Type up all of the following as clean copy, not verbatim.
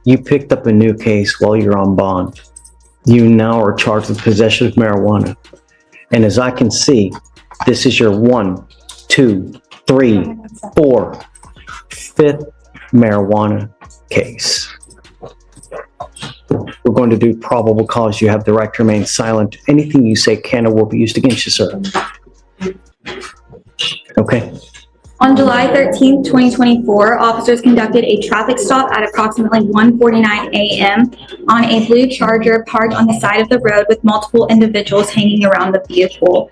You picked up a new case while you're on bond. You now are charged with possession of marijuana. And as I can see, this is your 1, 2, 3, 4, 5th marijuana case. We're going to do probable cause. You have the right to remain silent. Anything you say can or will be used against you, sir. Okay. On July 13th, 2024, officers conducted a traffic stop at approximately 1:49 a.m. on a blue Charger parked on the side of the road with multiple individuals hanging around the vehicle.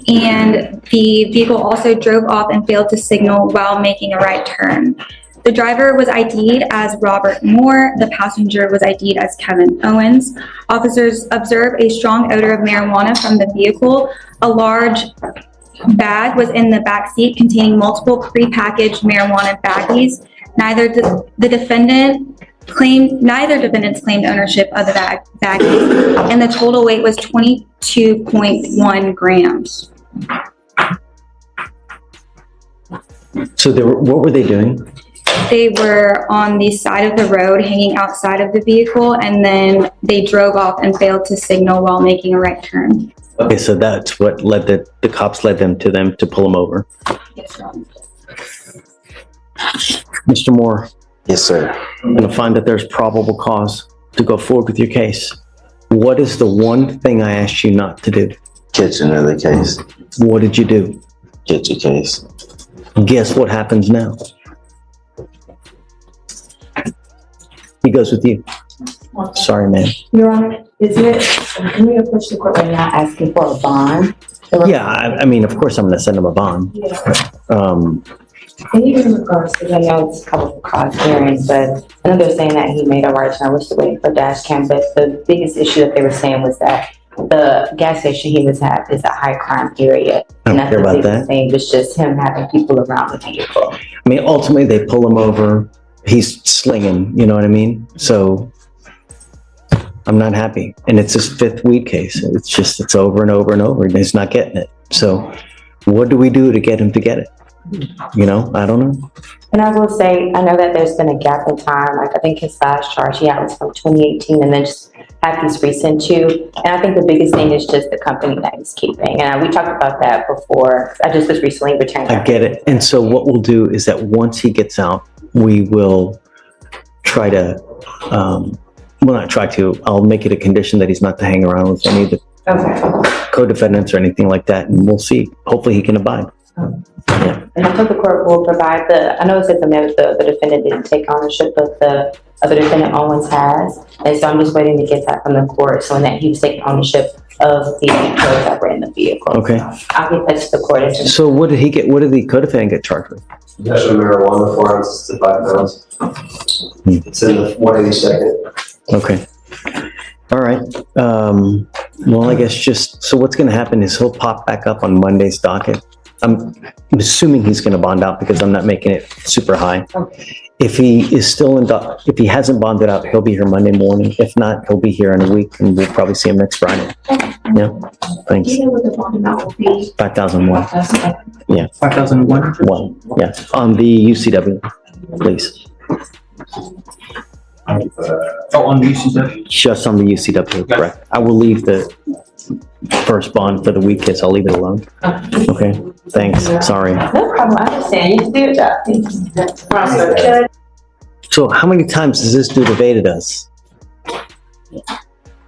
And the vehicle also drove off and failed to signal while making a right turn. The driver was ID'd as Robert Moore. The passenger was ID'd as Kevin Owens. Officers observed a strong odor of marijuana from the vehicle. A large bag was in the back seat containing multiple prepackaged marijuana baggies. Neither defendants claimed ownership of the baggies, and the total weight was 22.1 grams. So what were they doing? They were on the side of the road, hanging outside of the vehicle, and then they drove off and failed to signal while making a right turn. Okay, so that's what led the cops led them to pull him over. Yes, sir. Mr. Moore. Yes, sir. I'm going to find that there's probable cause to go forward with your case. What is the one thing I asked you not to do? Catch another case. What did you do? Catch a case. Guess what happens now? He goes with you. Sorry, ma'am. Your Honor, can we approach the court right now asking for a bond? Yeah, I mean, of course I'm going to send him a bond. And even in regards to, I know it's probable cause hearing, but I know they're saying that he made a right turn. We're still waiting for dash cam, but the biggest issue that they were saying was that the gas station he was at is a high crime area. I don't And that's care the about biggest that. thing, was just him having people around the vehicle. I mean, ultimately they pull him over. He's slinging, you know what I mean? So I'm not happy. And it's his 5th weed case. It's over and over and over and he's not getting it. So what do we do to get him to get it? You know, I don't know. And I will say, I know that there's been a gap in time. Like, I think his last charge he had was from 2018 and then just had these recent 2. And I think the biggest thing is just the company that he's keeping. And we talked about that before. I just was recently returned. I get it. And so what we'll do is that once he gets out, we will try to, I'll make it a condition that he's not to hang around with any of the co-defendants or anything like that. And we'll see. Hopefully he can abide. Yeah. And I hope the court will provide I know it says the defendant didn't take ownership, but the other defendant Owens has. And so I'm just waiting to get that from the court so that he's taking ownership of the drugs that were in the vehicle. Okay. So I'll get that to the court. So what did the co-defendant get charged with? Possession of marijuana, 4 ounces to 5 pounds. It's in the 182nd. Okay. All right. Well, I guess so what's going to happen is he'll pop back up on Monday's docket. I'm assuming he's going to bond out because I'm not making it super high. Okay. If he is if he hasn't bonded out, he'll be here Monday morning. If not, he'll be here in a week and we'll probably see him next Friday. Yeah. Thanks. Do you know what the bond amount will be? 5,001. Yeah. 5,001? 1. Yeah. On the UCW, please. On the UCW? Just on the UCW, correct. I will leave the first bond for the week kids. I'll leave it alone. Okay. Thanks. Sorry. No problem. I understand. You do your job. So how many times has this dude evaded us? There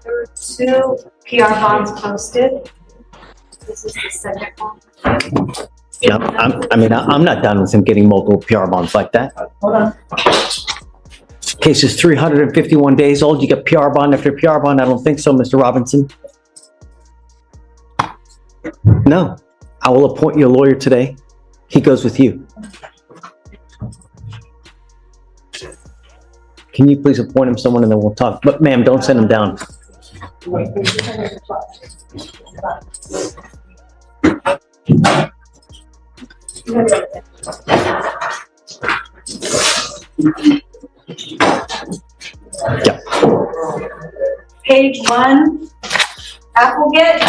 were 2 PR bonds posted. This is the second one. Yeah, I'm not done with him getting multiple PR bonds like that. Hold on. Case is 351 days old. You get PR bond after PR bond. I don't think so, Mr. Robinson. No, I will appoint you a lawyer today. He goes with you. Can you please appoint him someone and then we'll talk? But ma'am, don't send him down. Yeah. Page 1, Applegate.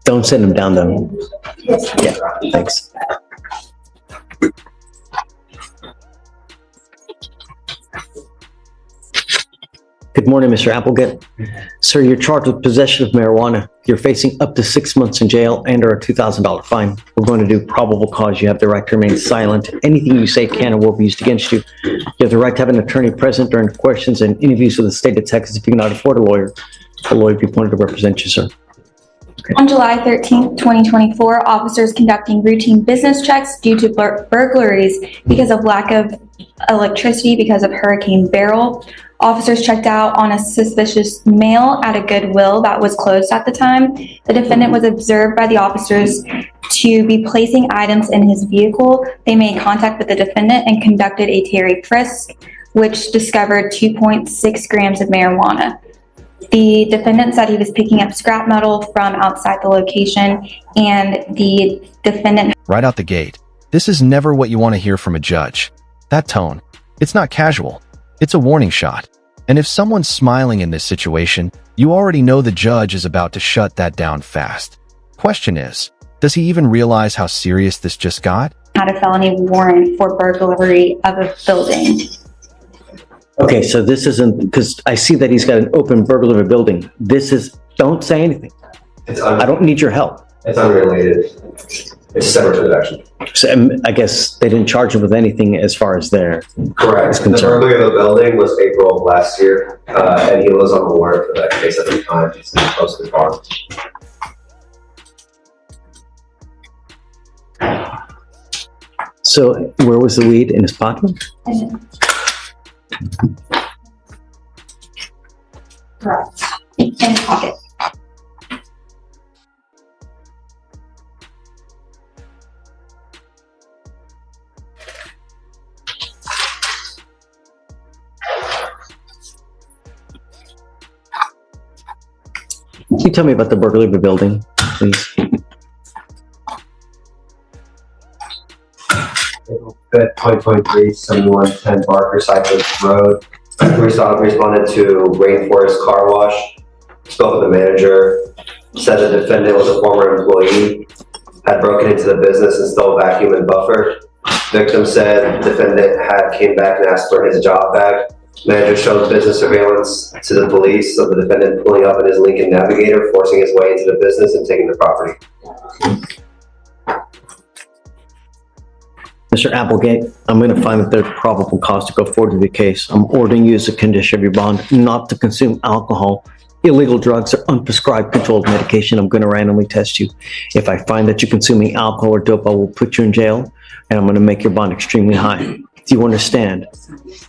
Don't send him down though. Yeah, thanks. Good morning, Mr. Applegate. Sir, you're charged with possession of marijuana. You're facing up to 6 months in jail and or a $2,000 fine. We're going to do probable cause. You have the right to remain silent. Anything you say can and will be used against you. You have the right to have an attorney present during questions and interviews with the state of Texas. If you cannot afford a lawyer will be appointed to represent you, sir. On July 13th, 2024, officers conducting routine business checks due to burglaries because of lack of electricity because of Hurricane Beryl. Officers checked out on a suspicious male at a Goodwill that was closed at the time. The defendant was observed by the officers to be placing items in his vehicle. They made contact with the defendant and conducted a Terry frisk, which discovered 2.6 grams of marijuana. The defendant said he was picking up scrap metal from outside the location, and the defendant... Right out the gate, this is never what you want to hear from a judge. That tone, it's not casual. It's a warning shot. And if someone's smiling in this situation, you already know the judge is about to shut that down fast. Question is, does he even realize how serious this just got? ...had a felony warrant for burglary of a building. Okay, so this isn't, because I see that he's got an open burglary of a building. This is, don't say anything. I don't need your help. It's unrelated. It's a separate transaction. So I guess they didn't charge him with anything as far as their... Correct. The concerned. burglary of the building was April of last year, and he was on the warrant for that case at the time. He's close to the car. So where was the weed? In his pocket? Correct. In his pocket. Can you tell me about the burglary of the building, please? April 5th, 2023, 7110 Barker Cypress Road. Responded to Rainforest Car Wash, spoke with the manager, said the defendant was a former employee, had broken into the business and stole vacuum and buffer. Victim said the defendant came back and asked for his job back. Manager showed business surveillance to the police of the defendant pulling up in his Lincoln Navigator, forcing his way into the business and taking the property. Mr. Applegate, I'm going to find that there's probable cause to go forward with the case. I'm ordering you as a condition of your bond not to consume alcohol, illegal drugs, or unprescribed controlled medication. I'm going to randomly test you. If I find that you're consuming alcohol or dope, I will put you in jail, and I'm going to make your bond extremely high. Do you understand?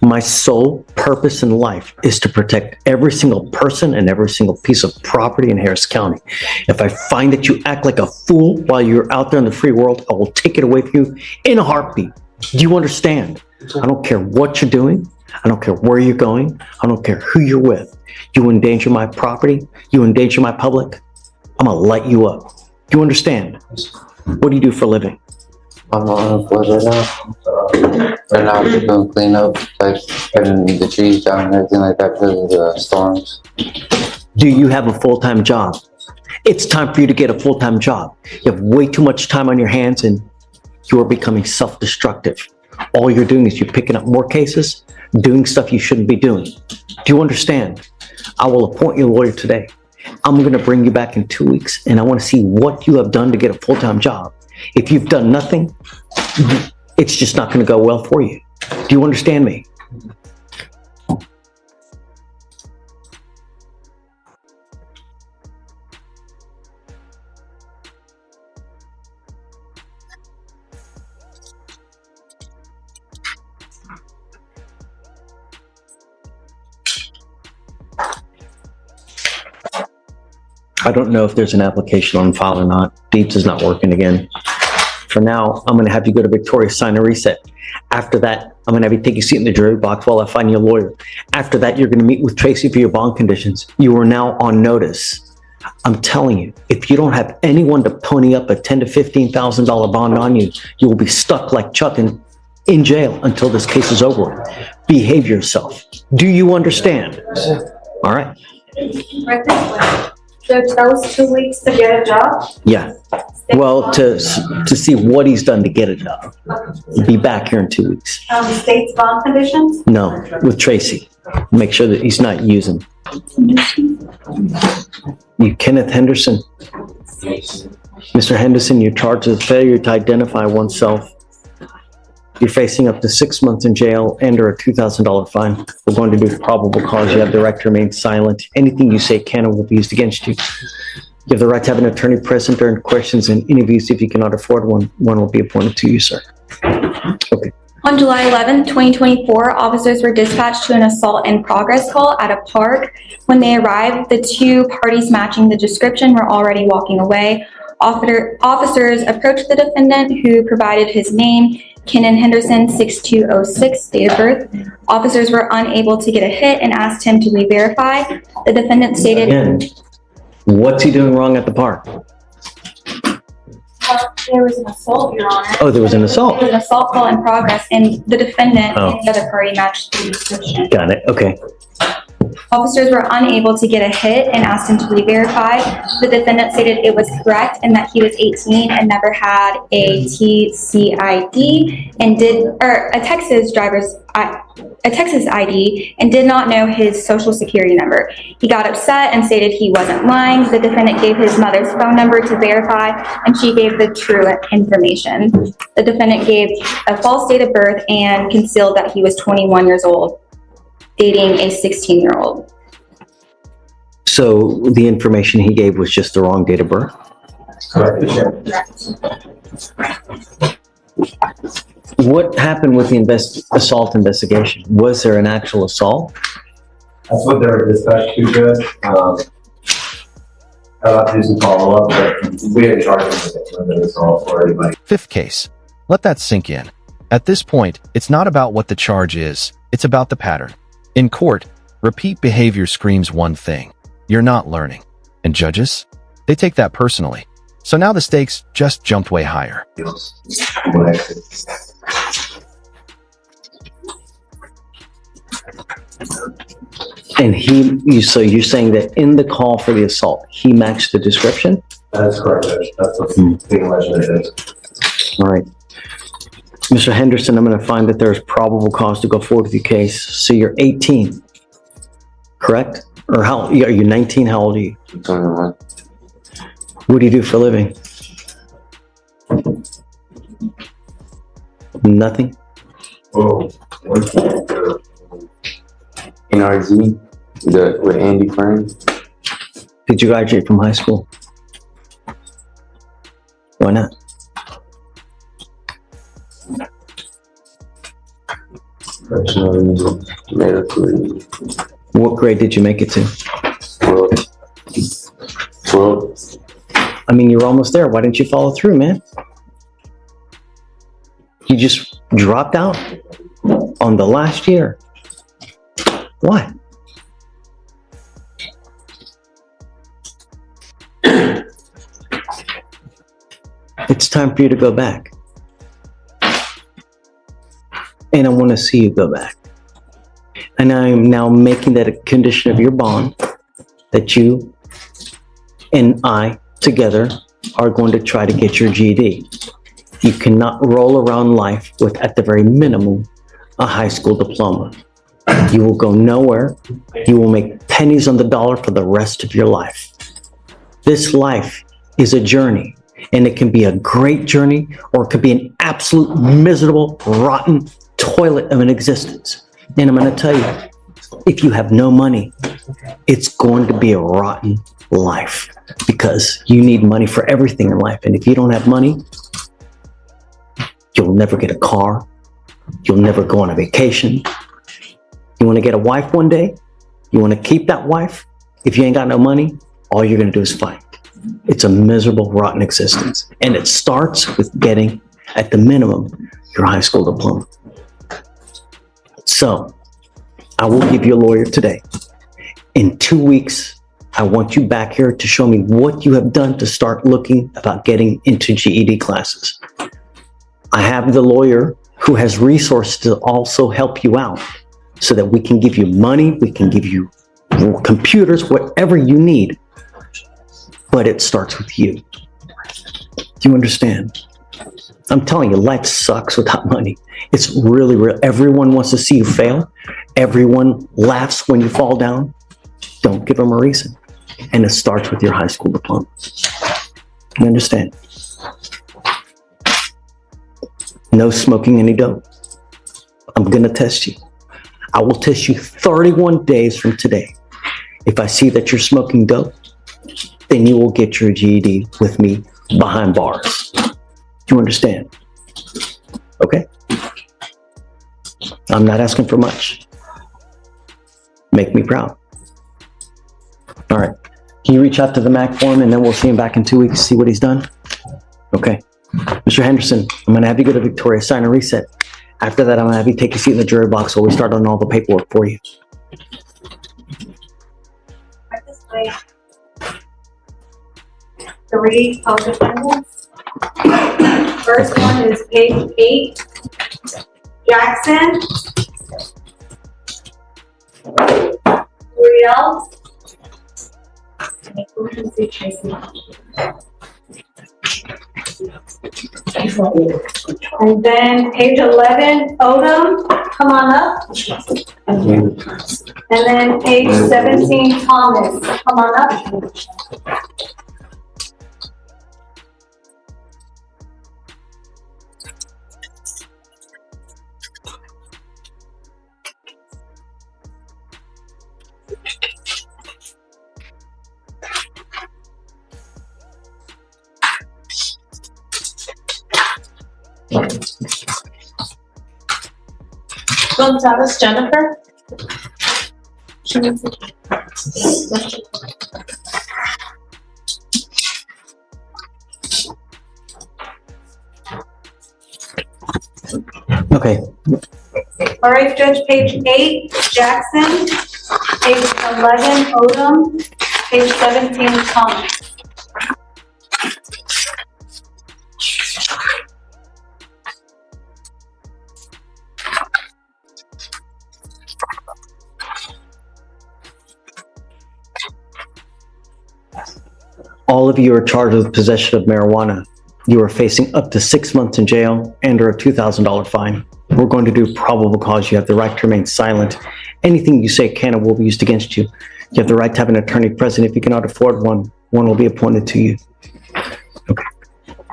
My sole purpose in life is to protect every single person and every single piece of property in Harris County. If I find that you act like a fool while you're out there in the free world, I will take it away from you in a heartbeat. Do you understand? I don't care what you're doing. I don't care where you're going. I don't care who you're with. You endanger my property. You endanger my public. I'm going to light you up. Do you understand? What do you do for a living? I'm on unemployed right now. Right now, I'm just doing cleanup, like cutting the trees down and everything like that because of the storms. Do you have a full-time job? It's time for you to get a full-time job. You have way too much time on your hands and you are becoming self-destructive. All you're doing is you're picking up more cases, doing stuff you shouldn't be doing. Do you understand? I will appoint you a lawyer today. I'm going to bring you back in 2 weeks and I want to see what you have done to get a full-time job. If you've done nothing, it's just not going to go well for you. Do you understand me? I don't know if there's an application on file or not. Deeds is not working again. For now, I'm going to have you go to Victoria, sign a reset. After that, I'm going to have you take a seat in the jury box while I find you a lawyer. After that, you're going to meet with Tracy for your bond conditions. You are now on notice. I'm telling you, if you don't have anyone to pony up a $10,000 to $15,000 bond on you, you will be stuck like Chuck in jail until this case is over. Behave yourself. Do you understand? All right. Right this way. So tell us 2 weeks to get a job? Yeah. Well, to see what he's done to get a job. Be back here in 2 weeks. State's bond conditions? No, with Tracy. Make sure that he's not using. You, Kenneth Henderson. Mr. Henderson, you're charged with failure to identify oneself. You're facing up to 6 months in jail and or a $2,000 fine. We're going to do probable cause. You have the right to remain silent. Anything you say can and will be used against you. You have the right to have an attorney present during questions and interviews. If you cannot afford one, one will be appointed to you, sir. Okay. On July 11, 2024, officers were dispatched to an assault in progress call at a park. When they arrived, the two parties matching the description were already walking away. Officers approached the defendant, who provided his name, Kenan Henderson, 6206, date of birth. Officers were unable to get a hit and asked him to re-verify. The defendant stated, Again, what's he doing wrong at the park? there was an assault, Your Honor. Oh, there was an assault. There was an assault call in progress, and the defendant Oh. and the other party matched the description. Got it. Okay. Officers were unable to get a hit and asked him to re-verify. The defendant stated it was correct and that he was 18 and never had a TCID and a Texas ID and did not know his social security number. He got upset and stated he wasn't lying. The defendant gave his mother's phone number to verify, and she gave the true information. The defendant gave a false date of birth and concealed that he was 21 years old, dating a 16-year-old. So the information he gave was just the wrong date of birth? Correct. What happened with the assault investigation? Was there an actual assault? That's what they were dispatched to, Judge. I'll have to do some follow-up, but we didn't charge them with an assault or anybody. Fifth case. Let that sink in. At this point, it's not about what the charge is, it's about the pattern. In court, repeat behavior screams one thing: you're not learning. And judges? They take that personally. So now the stakes just jumped way higher. And so you're saying that in the call for the assault, he matched the description? That's correct, Judge. That's what's being alleged it is. All right. Mr. Henderson, I'm going to find that there's probable cause to go forward with your case. So you're 18, correct? Or are you 19? How old are you? 21. What do you do for a living? Nothing? Oh. NRZ, with Andy Friend. Did you graduate from high school? Why not? Professional medical. What grade did you make it to? 12. I mean, you're almost there. Why didn't you follow through, man? You just dropped out on the last year. Why? It's time for you to go back. And I want to see you go back. And I am now making that a condition of your bond that you and I together are going to try to get your GED. You cannot roll around life with, at the very minimum, a high school diploma. You will go nowhere. You will make pennies on the dollar for the rest of your life. This life is a journey, and it can be a great journey, or it could be an absolute miserable, rotten toilet of an existence. And I'm going to tell you, if you have no money, it's going to be a rotten life, because you need money for everything in life. And if you don't have money, you'll never get a car. You'll never go on a vacation. You want to get a wife one day? You want to keep that wife? If you ain't got no money, all you're going to do is fight. It's a miserable, rotten existence. And it starts with getting, at the minimum, your high school diploma. So, I will give you a lawyer today. In 2 weeks, I want you back here to show me what you have done to start looking about getting into GED classes. I have the lawyer who has resources to also help you out, so that we can give you money, we can give you computers, whatever you need. But it starts with you. Do you understand? I'm telling you, life sucks without money. It's really real. Everyone wants to see you fail. Everyone laughs when you fall down. Don't give them a reason. And it starts with your high school diploma. You understand? No smoking any dope. I'm going to test you. I will test you 31 days from today. If I see that you're smoking dope, then you will get your GED with me behind bars. Do you understand? Okay? I'm not asking for much. Make me proud. All right. Can you reach out to the MAC for him, and then we'll see him back in 2 weeks, see what he's done? Okay. Mr. Henderson, I'm going to have you go to Victoria, sign a reset. After that, I'm going to have you take a seat in the jury box while we start on all the paperwork for you. Right this way. 3 co-defendants. First one is page 8, Jackson. Riel. And then page 11, Odom, come on up. And then page 17, Thomas, come on up. Gonzalez Jennifer. Okay. All right, Judge, page 8, Jackson. Page 11, Odom. Page 17, Thomas. All of you are charged with possession of marijuana. You are facing up to 6 months in jail and or a $2,000 fine. We're going to do probable cause. You have the right to remain silent. Anything you say can and will be used against you. You have the right to have an attorney present. If you cannot afford one, one will be appointed to you.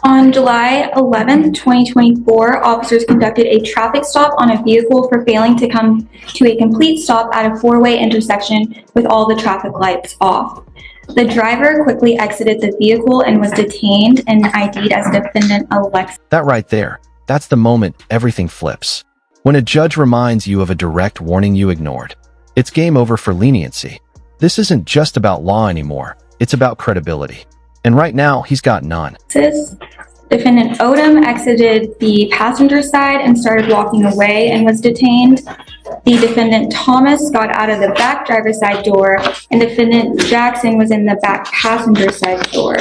On July 11th, 2024, officers conducted a traffic stop on a vehicle for failing to come to a complete stop at a four-way intersection with all the traffic lights off. The driver quickly exited the vehicle and was detained and ID'd as defendant Alexis. That right there, that's the moment everything flips. When a judge reminds you of a direct warning you ignored. It's game over for leniency. This isn't just about law anymore, it's about credibility. And right now, he's got none. Defendant Odom exited the passenger side and started walking away and was detained. The defendant Thomas got out of the back driver's side door, and defendant Jackson was in the back passenger side door.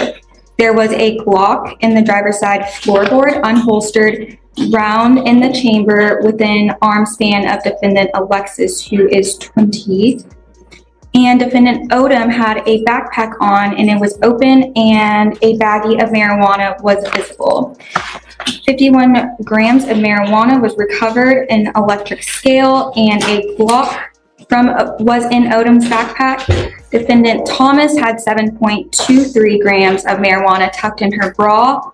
There was a Glock in the driver's side floorboard, unholstered, round in the chamber within arm span of defendant Alexis, who is 20. And defendant Odom had a backpack on and it was open and a baggie of marijuana was visible. 51 grams of marijuana was recovered, an electric scale, and a Glock was in Odom's backpack. Defendant Thomas had 7.23 grams of marijuana tucked in her bra.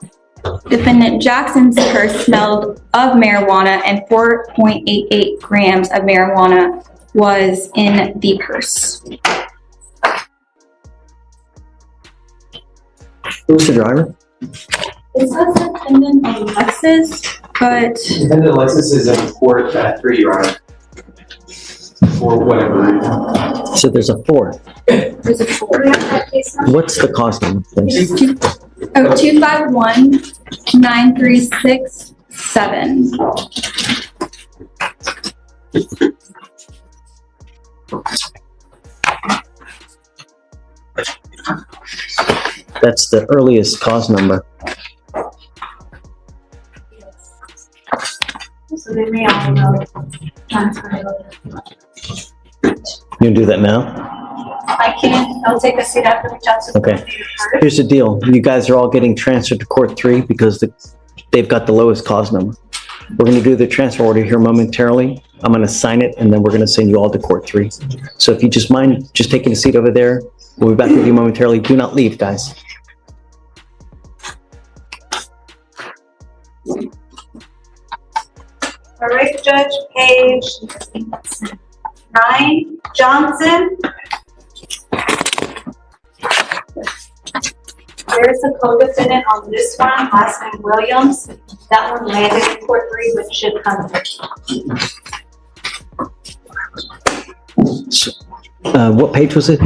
Defendant Jackson's purse smelled of marijuana and 4.88 grams of marijuana was in the purse. Who's the driver? It says defendant Alexis, but Defendant Alexis is in court at 3, Your Honor. For whatever reason. So there's a fourth. there's a 4. What's the cause number, please? 251 9367. That's the earliest cause number. So they may all know. Transfer it over. You can do that now? I can, I'll take a seat after the judge. Okay. Here's the deal. You guys are all getting transferred to court 3 because the they've got the lowest cause number. We're going to do the transfer order here momentarily. I'm going to sign it, and then we're going to send you all to court 3. So if you just mind just taking a seat over there, we'll be back with you momentarily. Do not leave, guys. All right, Judge, page 9, Johnson. There's a co-defendant on this one, last name Williams. That one landed in court 3, but should come. So, what page was it?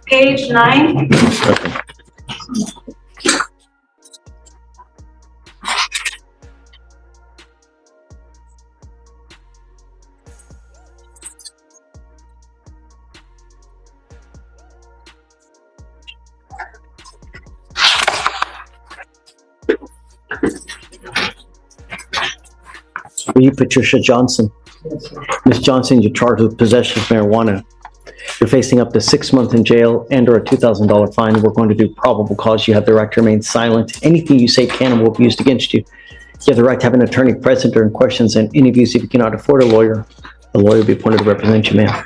Page 9. Okay. For you, Patricia Johnson. Ms. Johnson, you're charged with possession of marijuana. You're facing up to 6 months in jail and/or a $2,000 fine. We're going to do probable cause. You have the right to remain silent. Anything you say can and will be used against you. You have the right to have an attorney present during questions and interviews. If you cannot afford a lawyer will be appointed to represent you, ma'am.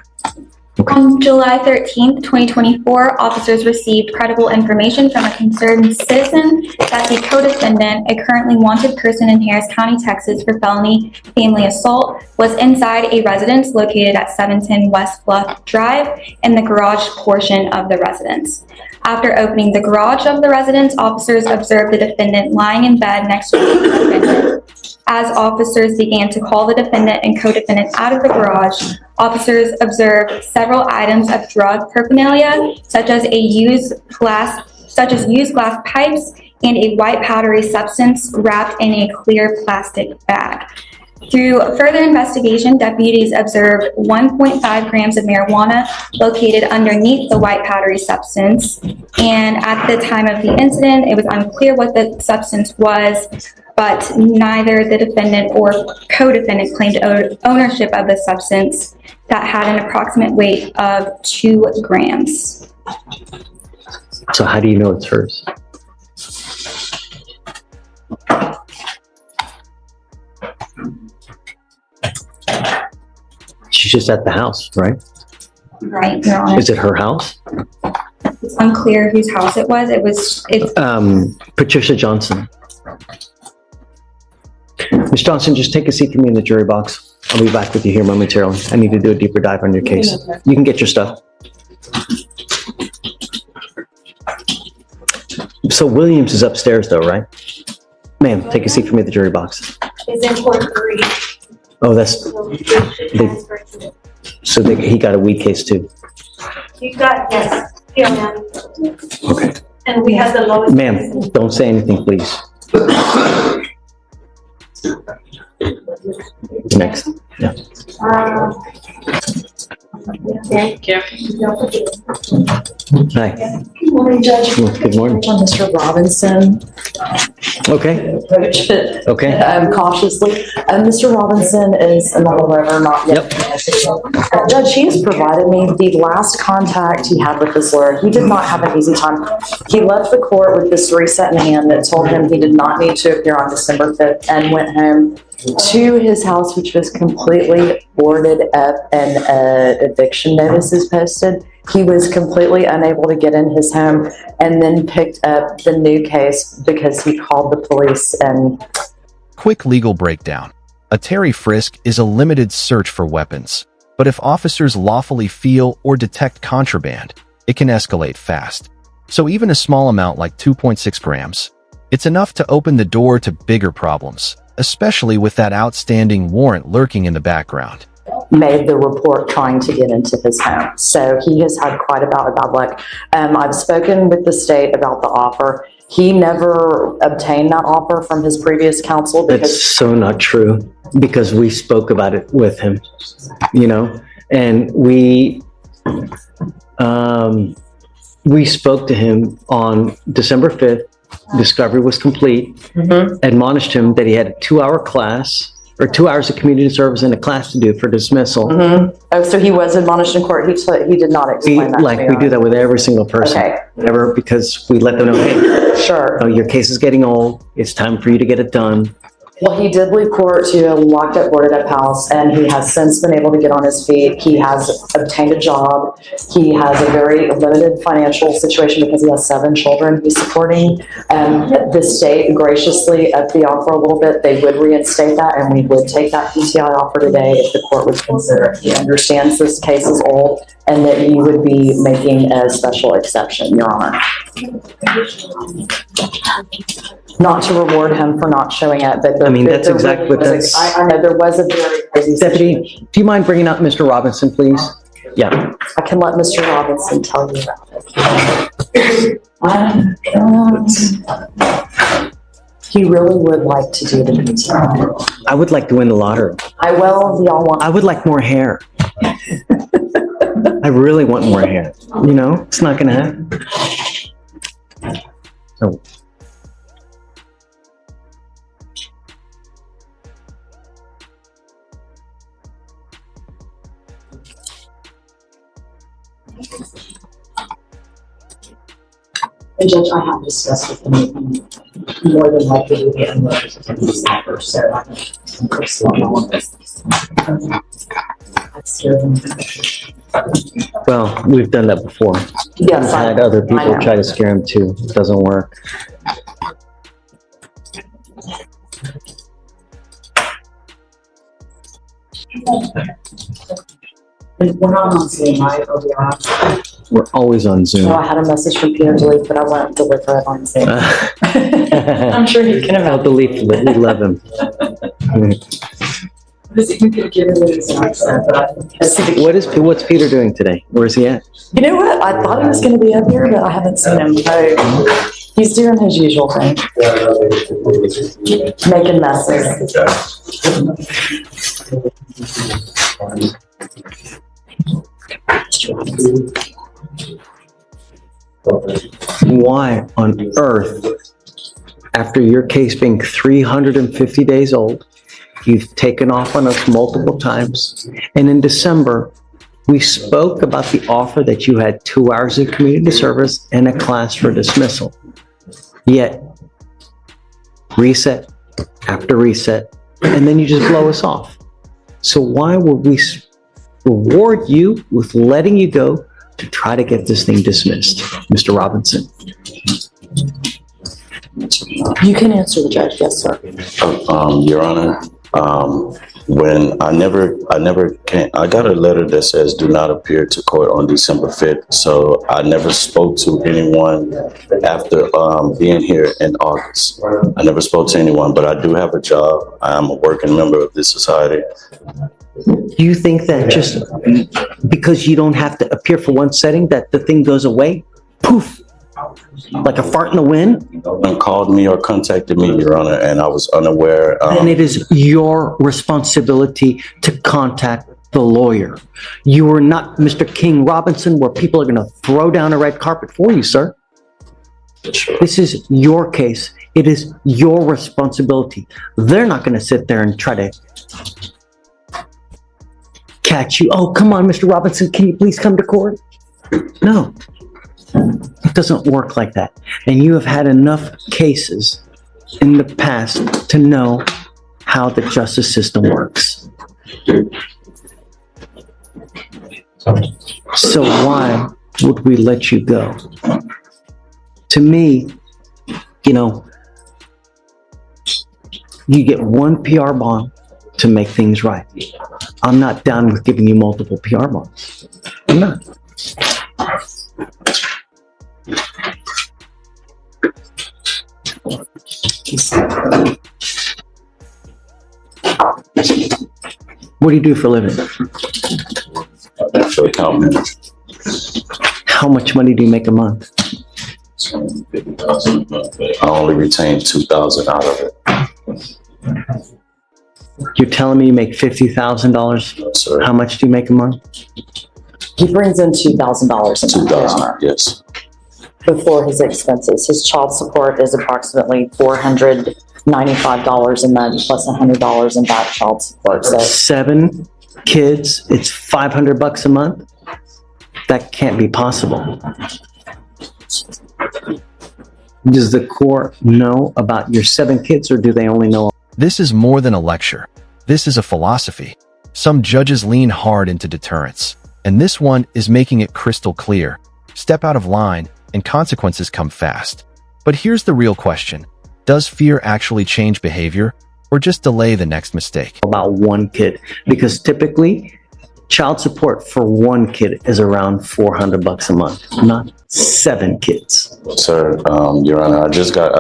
Okay. On July 13th, 2024, officers received credible information from a concerned citizen that the co-defendant, a currently wanted person in Harris County, Texas for felony family assault, was inside a residence located at 710 West Bluff Drive in the garage portion of the residence. After opening the garage of the residence, officers observed the defendant lying in bed next to the co-defendant. As officers began to call the defendant and co-defendant out of the garage, officers observed several items of drug paraphernalia, such as used glass pipes and a white powdery substance wrapped in a clear plastic bag. Through further investigation, deputies observed 1.5 grams of marijuana located underneath the white powdery substance. And at the time of the incident, it was unclear what the substance was, but neither the defendant or co-defendant claimed ownership of the substance that had an approximate weight of 2 grams. So how do you know it's hers? She's just at the house, right? Right, Your Honor. Is it her house? It's unclear whose house it was. It's Patricia Johnson. Ms. Johnson, just take a seat for me in the jury box. I'll be back with you here momentarily. I need to do a deeper dive on your case. You can get your stuff. So Williams is upstairs though, right? Ma'am, take a seat for me at the jury box. It's in court 3. Oh, he got a weed case too. You got, yes, yeah, Okay. and we have the lowest. Ma'am, don't say anything, please. Next. Yeah. Thank you. Hi. Good morning, Judge. Good morning. Mr. Robinson. Okay. Approach it Okay. cautiously. Mr. Robinson is another lawyer, not yet. Judge, he has provided me the last contact he had with this lawyer. He did not have an easy time. He left the court with this reset in hand that told him he did not need to appear on December 5th and went home to his house, which was completely boarded up and eviction notices posted. He was completely unable to get in his home and then picked up the new case because he called the police and... Quick legal breakdown. A Terry frisk is a limited search for weapons, but if officers lawfully feel or detect contraband, it can escalate fast. So even a small amount like 2.6 grams, it's enough to open the door to bigger problems, especially with that outstanding warrant lurking in the background. Made the report trying to get into his home. So he has had quite a bout of bad luck. I've spoken with the state about the offer. He never obtained that offer from his previous counsel because... That's so not true, because we spoke about it with him, you know, and we spoke to him on December 5th. Discovery was complete, admonished him that he had a 2-hour class or 2 hours of community service and a class to do for dismissal. Oh, so he was admonished in court. He did not explain that to me. We do that with every single person, Okay. ever, because we let them know, hey, Sure. Oh, your case is getting old. It's time for you to get it done. Well, he did leave court to a locked up, boarded up house, and he has since been able to get on his feet. He has obtained a job. He has a very limited financial situation because he has 7 children he's supporting. The state graciously upped the offer a little bit. They would reinstate that, and we would take that PTI offer today if the court would consider it. He understands this case is old and that you would be making a special exception, Your Honor. Not to reward him for not showing up, but I mean, that's exactly what that's. I know there was a very crazy Deputy, situation. do you mind bringing up Mr. Robinson, please? Yeah. I can let Mr. Robinson tell you about it. He really would like to do the PTI. I would like to win the lottery. Y'all want. I would like more hair. I really want more hair. You know, it's not going to happen. So. And Judge, I have discussed with him, more than likely we'll get him these numbers, so I can personally on this. I'd scare them. Well, we've done that before. Yes, We've had other I people know. try to scare him too. It doesn't work. And we're not on Zoom, right, or we are? We're always on Zoom. No, I had a message from Peter to leave, but I won't deliver it on Zoom. I'm sure he can I'll imagine. delete it. We love him. You could give it his accent, but What's Peter doing today? Where's he at? you know what? I thought he was going to be up here, but I haven't seen him. He's doing his usual thing, making messes. Why on earth, after your case being 350 days old, you've taken off on us multiple times, and in December, we spoke about the offer that you had 2 hours of community service and a class for dismissal. Yet, reset after reset, and then you just blow us off. So why would we reward you with letting you go to try to get this thing dismissed, Mr. Robinson? You can answer the judge, yes, sir. Your Honor, when I got a letter that says do not appear to court on December 5th. So I never spoke to anyone after being here in August. I never spoke to anyone, but I do have a job. I am a working member of this society. Do you think that just because you don't have to appear for one setting, that the thing goes away? Poof, like a fart in the wind? No one called me or contacted me, Your Honor, and I was unaware. Then it is your responsibility to contact the lawyer. You are not Mr. King Robinson, where people are going to throw down a red carpet for you, sir. Sure. This is your case. It is your responsibility. They're not going to sit there and try to catch you. Oh, come on, Mr. Robinson, can you please come to court? No, it doesn't work like that. And you have had enough cases in the past to know how the justice system works. So why would we let you go? To me, you know, you get one PR bond to make things right. I'm not down with giving you multiple PR bonds. I'm not. What do you do for a living? Actually, account manager. How much money do you make a month? I only retain 2,000 out of it. You're telling me you make $50,000? Sir. How much do you make a month? He brings in $2,000 in that, Your 2,000, Honor, yes. before his expenses. His child support is approximately $495 a month plus $100 in back child support. So 7 kids, it's $500 a month? That can't be possible. Does the court know about your 7 kids, or do they only know? This is more than a lecture. This is a philosophy. Some judges lean hard into deterrence, and this one is making it crystal clear. Step out of line, and consequences come fast. But here's the real question. Does fear actually change behavior, or just delay the next mistake? About 1 kid, because typically child support for 1 kid is around $400 a month, not 7 kids. Sir, Your Honor, I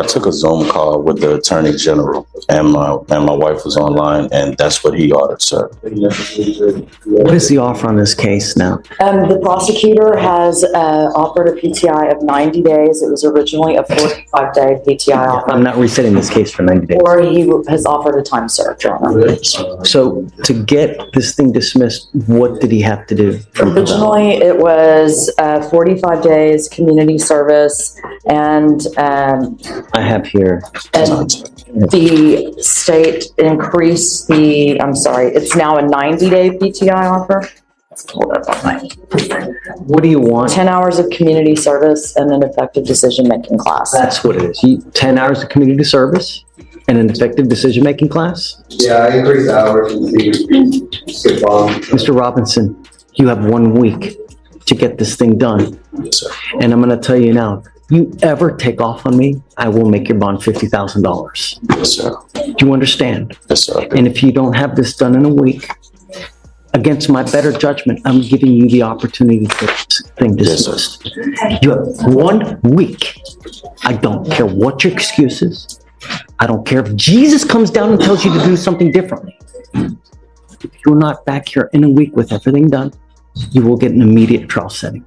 took a Zoom call with the Attorney General, and my wife was online, and that's what he ordered, sir. What is the offer on this case now? The prosecutor has offered a PTI of 90 days. It was originally a 45-day PTI offer. I'm not resetting this case for 90 days. Or he has offered a time served, Your Honor. So to get this thing dismissed, what did he have to do? Originally, it was 45 days community service, and I have here. the state increased it's now a 90-day PTI offer. Hold up on my- What do you want? 10 hours of community service and an effective decision-making class. That's what it is. 10 hours of community service and an effective decision-making class? Yeah, I increased hours and see bond. Mr. Robinson, you have 1 week to get this thing done. Yes, sir. And I'm going to tell you now, you ever take off on me, I will make your bond $50,000. Yes, sir. Do you understand? Yes, sir. And if you don't have this done in a week, against my better judgment, I'm giving you the opportunity to get this thing Yes, sir. dismissed. You have 1 week. I don't care what your excuse is. I don't care if Jesus comes down and tells you to do something differently. If you're not back here in a week with everything done, you will get an immediate trial setting.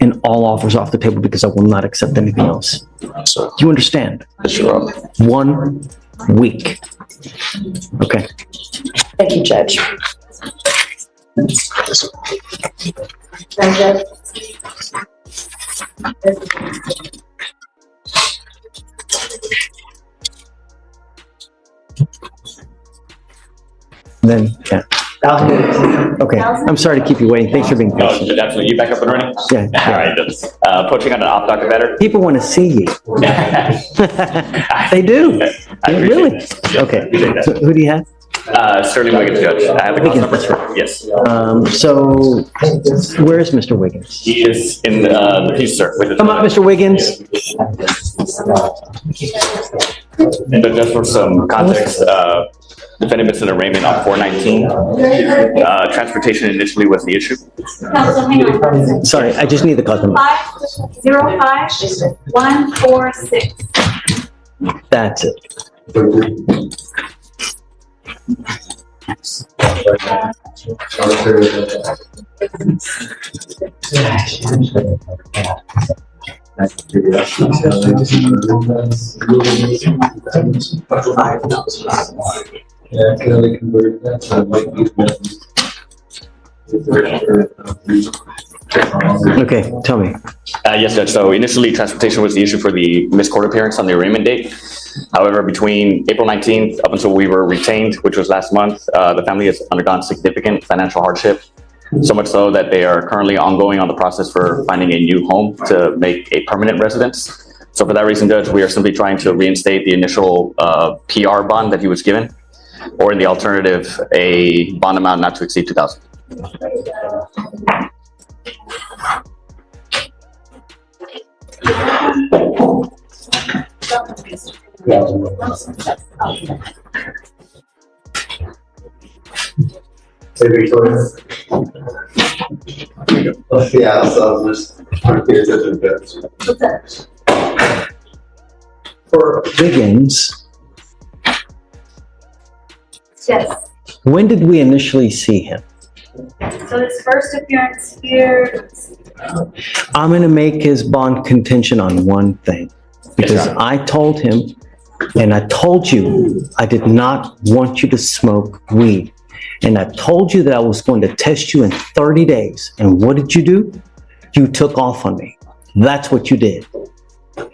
And all offers off the table, because I will not accept anything else. Yes, sir. Do you understand? Yes, Your Honor. 1 week. Okay. Thank you, Judge. Then, yeah. Okay, I'm sorry to keep you waiting. Thanks for being No, patient. absolutely. You back up and running? Yeah, All yeah. right, then. Put you on an off docket better? People want to see you. They do. I appreciate Really? it. Yeah, I Okay, appreciate that. so who do you have? Sterling Wiggins, Judge. I have the call Wiggins, number. that's right. Yes. So, where is Mr. Wiggins? He is in the piece, sir. With Come on, Mr. Wiggins. And just for some context, defendant missed an arraignment on 4/19. Transportation initially was the issue. Council, hang on. Sorry, I just need the call number. 505-146. That's it. Okay, tell me. Yes, Judge. So initially, transportation was the issue for the missed court appearance on the arraignment date. However, between April 19th up until we were retained, which was last month, the family has undergone significant financial hardship. So much so that they are currently ongoing on the process for finding a new home to make a permanent residence. So for that reason, Judge, we are simply trying to reinstate the initial PR bond that he was given, or in the alternative, a bond amount not to exceed $2,000. Hey, Victoria. Yeah, so I'm just trying to pay attention to that. For Wiggins, Yes. when did we initially see him? So his first appearance here, I'm going to make his bond contingent on one thing. Because Your Honor. I told him, and I told you, I did not want you to smoke weed. And I told you that I was going to test you in 30 days. And what did you do? You took off on me. That's what you did.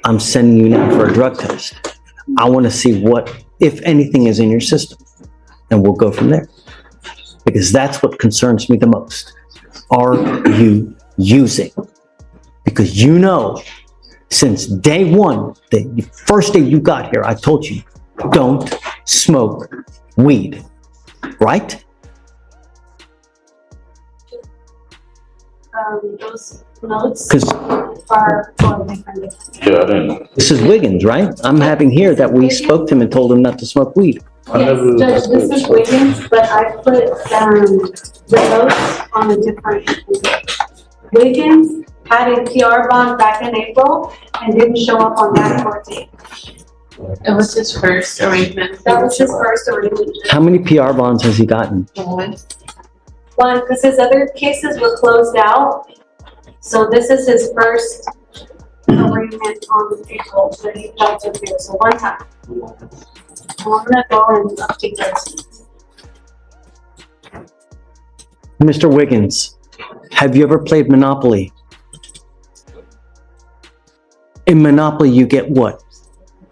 I'm sending you now for a drug test. I want to see what, if anything, is in your system. And we'll go from there. Because that's what concerns me the most. Are you using? Because you know, Since day one, the first day you got here, I told you, don't smoke weed, right? Those notes Because are for different. Yeah, I didn't. this is Wiggins, right? I'm having here that we spoke to him and told him not to smoke weed. Yes, Judge, this is Wiggins, but I put, the notes on a different. Wiggins had a PR bond back in April and didn't show up on that court date. It was his first arraignment. That was his first arraignment. How many PR bonds has he gotten? One, because his other cases were closed out. So this is his first arraignment on April that he felt to do, so one time. I'm gonna go and update those. Mr. Wiggins, have you ever played Monopoly? In Monopoly, you get what?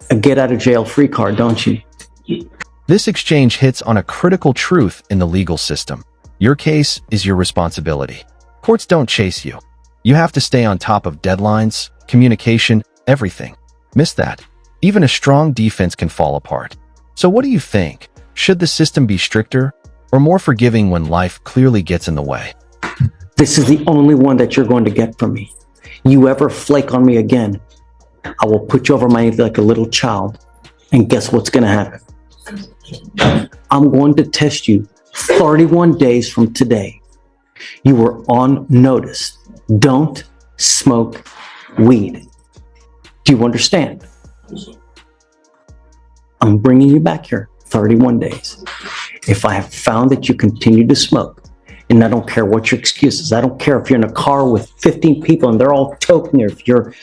A get out of jail free card, don't you? This exchange hits on a critical truth in the legal system. Your case is your responsibility. Courts don't chase you. You have to stay on top of deadlines, communication, everything. Miss that. Even a strong defense can fall apart. So what do you think? Should the system be stricter or more forgiving when life clearly gets in the way? This is the only one that you're going to get from me. You ever flake on me again, I will put you over my head like a little child. And guess what's going to happen? I'm going to test you 31 days from today. You were on notice. Don't smoke weed. Do you understand? I'm bringing you back here 31 days. If I have found that you continue to smoke, and I don't care what your excuse is, I don't care if you're in a car with 15 people and they're all choking, or if you're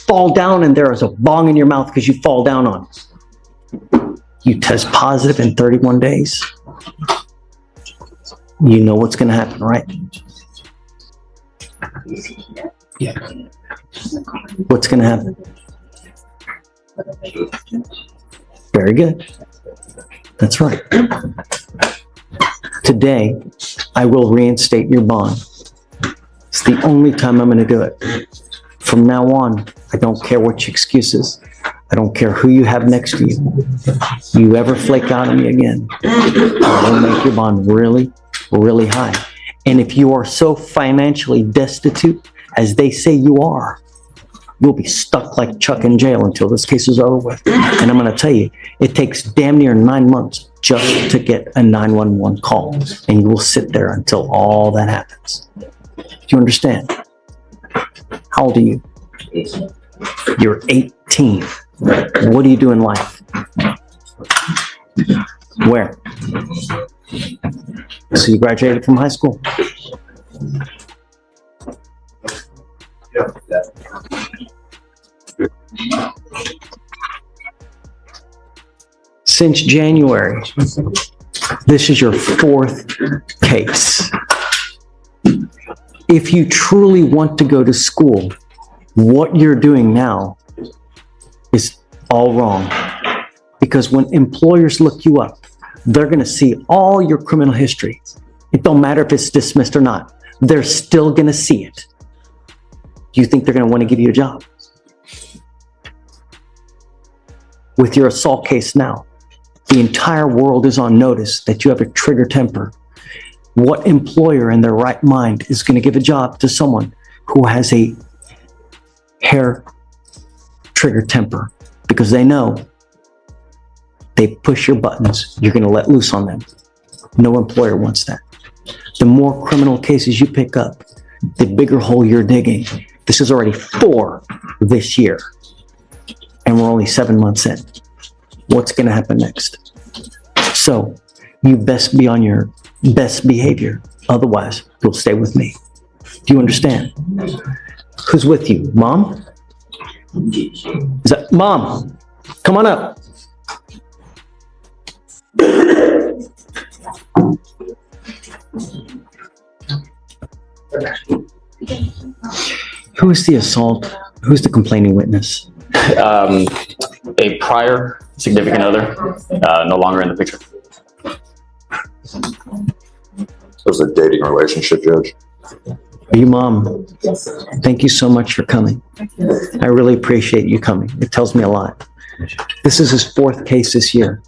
fall down and there is a bong in your mouth because you fall down on it. You test positive in 31 days. You know what's going to happen, right? Yeah. What's going to happen? Very good. That's right. Today, I will reinstate your bond. It's the only time I'm going to do it. From now on, I don't care what your excuse is. I don't care who you have next to you. You ever flake out on me again, I will make your bond really, really high. And if you are so financially destitute as they say you are, you'll be stuck like Chuck in jail until this case is over with. And I'm going to tell you, it takes damn near 9 months just to get a 911 call. And you will sit there until all that happens. Do you understand? How old are you? You're 18. What do you do in life? Where? So you graduated from high school? Since January, this is your 4th case. If you truly want to go to school, what you're doing now is all wrong. Because when employers look you up, they're going to see all your criminal history. It don't matter if it's dismissed or not. They're still going to see it. Do you think they're going to want to give you a job? With your assault case now, the entire world is on notice that you have a trigger temper. What employer in their right mind is going to give a job to someone who has a hair trigger temper? Because they know they push your buttons, you're going to let loose on them. No employer wants that. The more criminal cases you pick up, the bigger hole you're digging. This is already 4 this year, and we're only 7 months in. What's going to happen next? So you best be on your best behavior. Otherwise, you'll stay with me. Do you understand? Who's with you? Mom? Is that Mom? Come on up. Who is the assault? Who's the complaining witness? A prior significant other, no longer in the picture. It was a dating relationship, Judge. Are you mom? Yes, sir. Thank you so much for coming. I really appreciate you coming. It tells me a lot. This is his 4th case this year.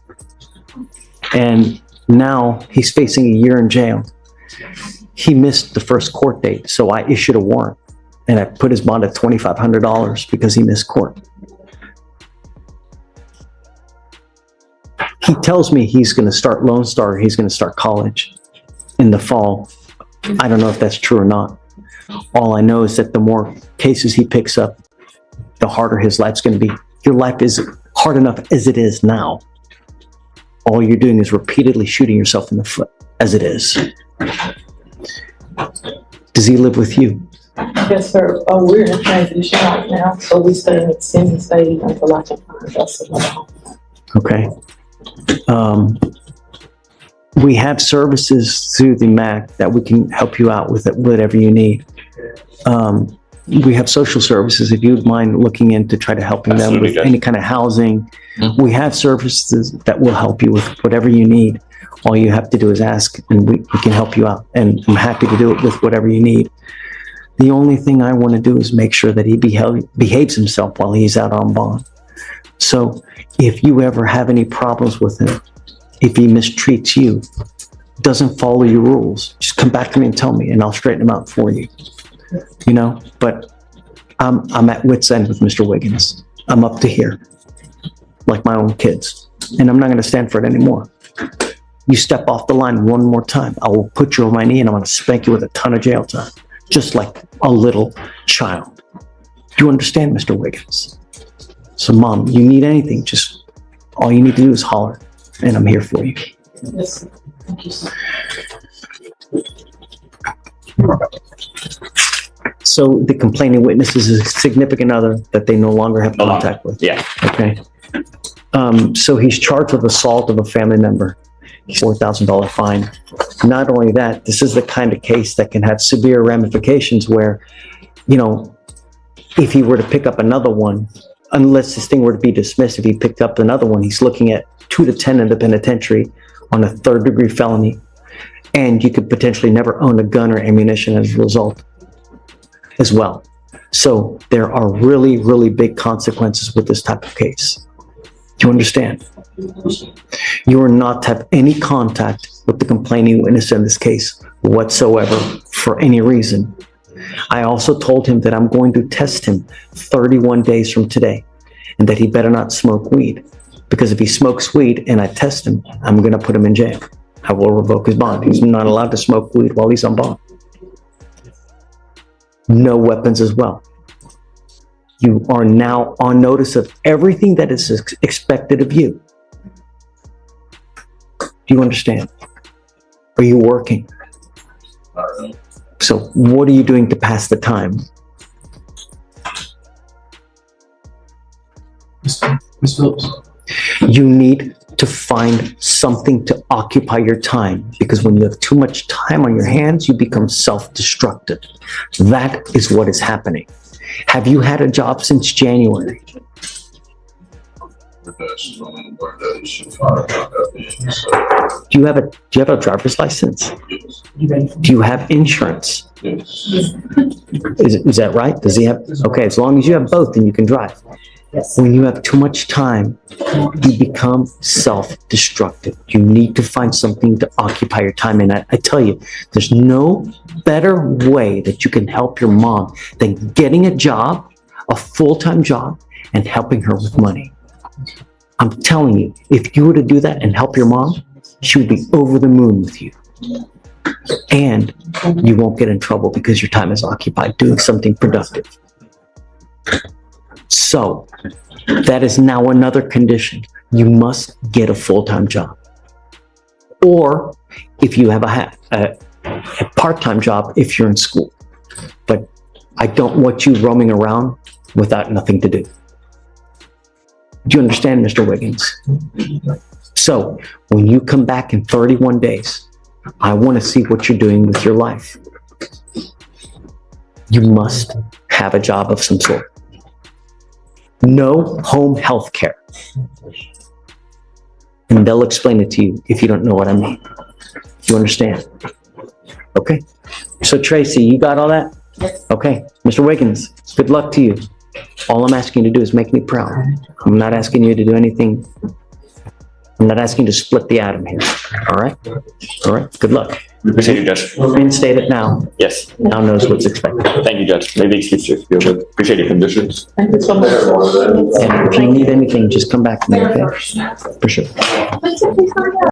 And now he's facing a year in jail. He missed the first court date, so I issued a warrant. And I put his bond at $2,500 because he missed court. He tells me he's going to start Lone Star, he's going to start college in the fall. I don't know if that's true or not. All I know is that the more cases he picks up, the harder his life's going to be. Your life is hard enough as it is now. All you're doing is repeatedly shooting yourself in the foot as it is. Does he live with you? Yes, sir. We're in transition right now, so we stay in extended stay until I can find us another home. Okay. We have services through the MAC that we can help you out with whatever you need. We have social services, if you'd mind looking into try to helping them with any kind of housing. We have services that will help you with whatever you need. All you have to do is ask and we can help you out. And I'm happy to do it with whatever you need. The only thing I want to do is make sure that he behaves himself while he's out on bond. So if you ever have any problems with him, if he mistreats you, doesn't follow your rules, just come back to me and tell me and I'll straighten him out for you. You know, but I'm at wit's end with Mr. Wiggins. I'm up to here, like my own kids, and I'm not going to stand for it anymore. You step off the line one more time, I will put you on my knee and I'm going to spank you with a ton of jail time, just like a little child. Do you understand, Mr. Wiggins? So, Mom, you need anything, just all you need to do is holler, and I'm here for you. Yes, sir. Thank you, sir. So the complaining witness is a significant other that they no longer have contact with? Yeah. Okay. So he's charged with assault of a family member, $4,000 fine. Not only that, this is the kind of case that can have severe ramifications where, you know, if he were to pick up another one, unless this thing were to be dismissed, if he picked up another one, he's looking at 2 to 10 in the penitentiary on a 3rd-degree felony. And you could potentially never own a gun or ammunition as a result as well. So there are really, really big consequences with this type of case. Do you understand? You are not to have any contact with the complaining witness in this case whatsoever for any reason. I also told him that I'm going to test him 31 days from today and that he better not smoke weed, because if he smokes weed and I test him, I'm going to put him in jail. I will revoke his bond. He's not allowed to smoke weed while he's on bond. No weapons as well. You are now on notice of everything that is expected of you. Do you understand? Are you working? So what are you doing to pass the time? Ms. Phillips. You need to find something to occupy your time, because when you have too much time on your hands, you become self-destructive. That is what is happening. Have you had a job since January? Do you have a driver's license? Do you have insurance? Is that right? Does he have? Okay, as long as you have both, then you can drive. Yes. When you have too much time, you become self-destructive. You need to find something to occupy your time. And I tell you, there's no better way that you can help your mom than getting a job, a full-time job, and helping her with money. I'm telling you, if you were to do that and help your mom, she would be over the moon with you. And you won't get in trouble because your time is occupied doing something productive. So that is now another condition. You must get a full-time job. Or if you have a part-time job if you're in school. But I don't want you roaming around without nothing to do. Do you understand, Mr. Wiggins? So when you come back in 31 days, I want to see what you're doing with your life. You must have a job of some sort. No home health care. And they'll explain it to you if you don't know what I mean. Do you understand? Okay? So Tracy, you got all that? Okay, Mr. Wiggins, good luck to you. All I'm asking you to do is make me proud. I'm not asking you to do anything. I'm not asking you to split the atom here, all right? All right, good luck. Appreciate you, Judge. Reinstate it now. Yes. Now knows what's expected. Thank you, Judge. Maybe excuse you. Appreciate your conditions. And if you need anything, just come back to me, okay? For sure.